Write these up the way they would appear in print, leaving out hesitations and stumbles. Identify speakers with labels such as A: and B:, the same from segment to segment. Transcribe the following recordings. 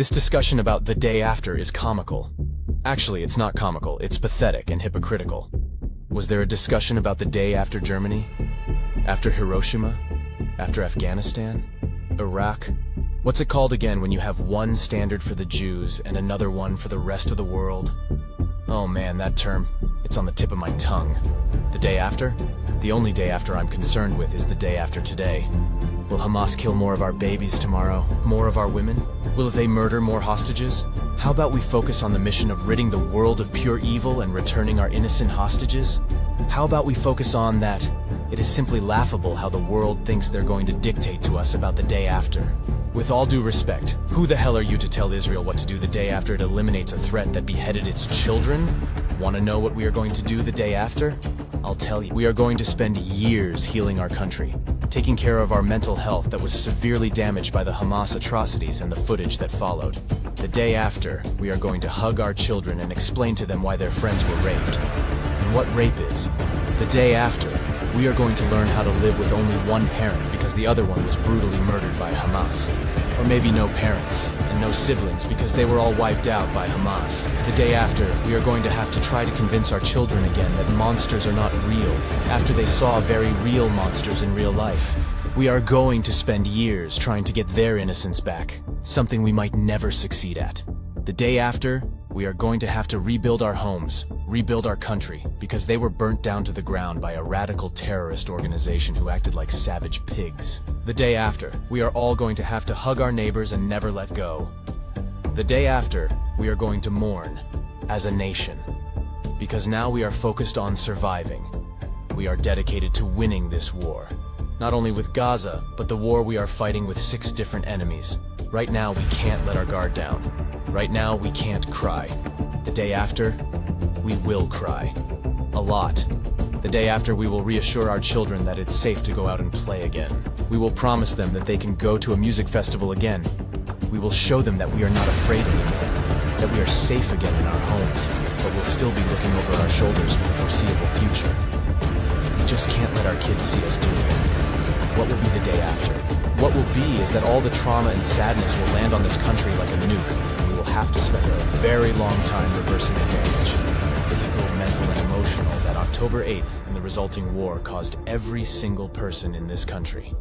A: This discussion about the day after is comical. Actually, it's not comical, it's pathetic and hypocritical. Was there a discussion about the day after Germany? After Hiroshima? After Afghanistan? Iraq? What's it called again when you have one standard for the Jews and another one for the rest of the world? Oh man, that term, it's on the tip of my tongue. The day after? The only day after I'm concerned with is the day after today. Will Hamas kill more of our babies tomorrow? More of our women? Will they murder more hostages? How about we focus on the mission of ridding the world of pure evil and returning our innocent hostages? How about we focus on that? It is simply laughable how the world thinks they're going to dictate to us about the day after. With all due respect, who the hell are you to tell Israel what to do the day after it eliminates a threat that beheaded its children? Want to know what we are going to do the day after? I'll tell you. We are going to spend years healing our country, taking care of our mental health that was severely damaged by the Hamas atrocities and the footage that followed. The day after, we are going to hug our children and explain to them why their friends were raped, and what rape is. The day after, we are going to learn how to live with only one parent because the other one was brutally murdered by Hamas. Or maybe no parents, and no siblings because they were all wiped out by Hamas. The day after, we are going to have to try to convince our children again that monsters are not real, after they saw very real monsters in real life. We are going to spend years trying to get their innocence back, something we might never succeed at. The day after, we are going to have to rebuild our homes, rebuild our country, because they were burnt down to the ground by a radical terrorist organization who acted like savage pigs. The day after, we are all going to have to hug our neighbors and never let go. The day after, we are going to mourn, as a nation, because now we are focused on surviving. We are dedicated to winning this war, not only with Gaza, but the war we are fighting with 6 different enemies. Right now, we can't let our guard down. Right now, we can't cry. The day after, we will cry. A lot. The day after, we will reassure our children that it's safe to go out and play again. We will promise them that they can go to a music festival again. We will show them that we are not afraid anymore, that we are safe again in our homes, but we'll still be looking over our shoulders for the foreseeable future. We just can't let our kids see us doing it. What will be the day after? What will be is that all the trauma and sadness will land on this country like a nuke, and we will have to spend a very long time reversing the damage, physical, mental, and emotional, that October 8th and the resulting war caused every single person in this country.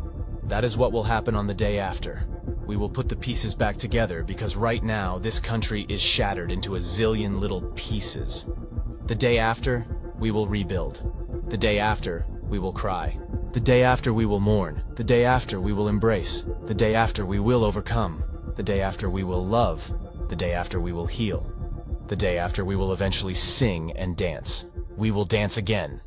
A: That is what will happen on the day after. We will put the pieces back together because right now this country is shattered into a zillion little pieces. The day after, we will rebuild. The day after, we will cry. The day after, we will mourn. The day after, we will embrace. The day after, we will overcome. The day after, we will love. The day after, we will heal. The day after, we will eventually sing and dance. We will dance again.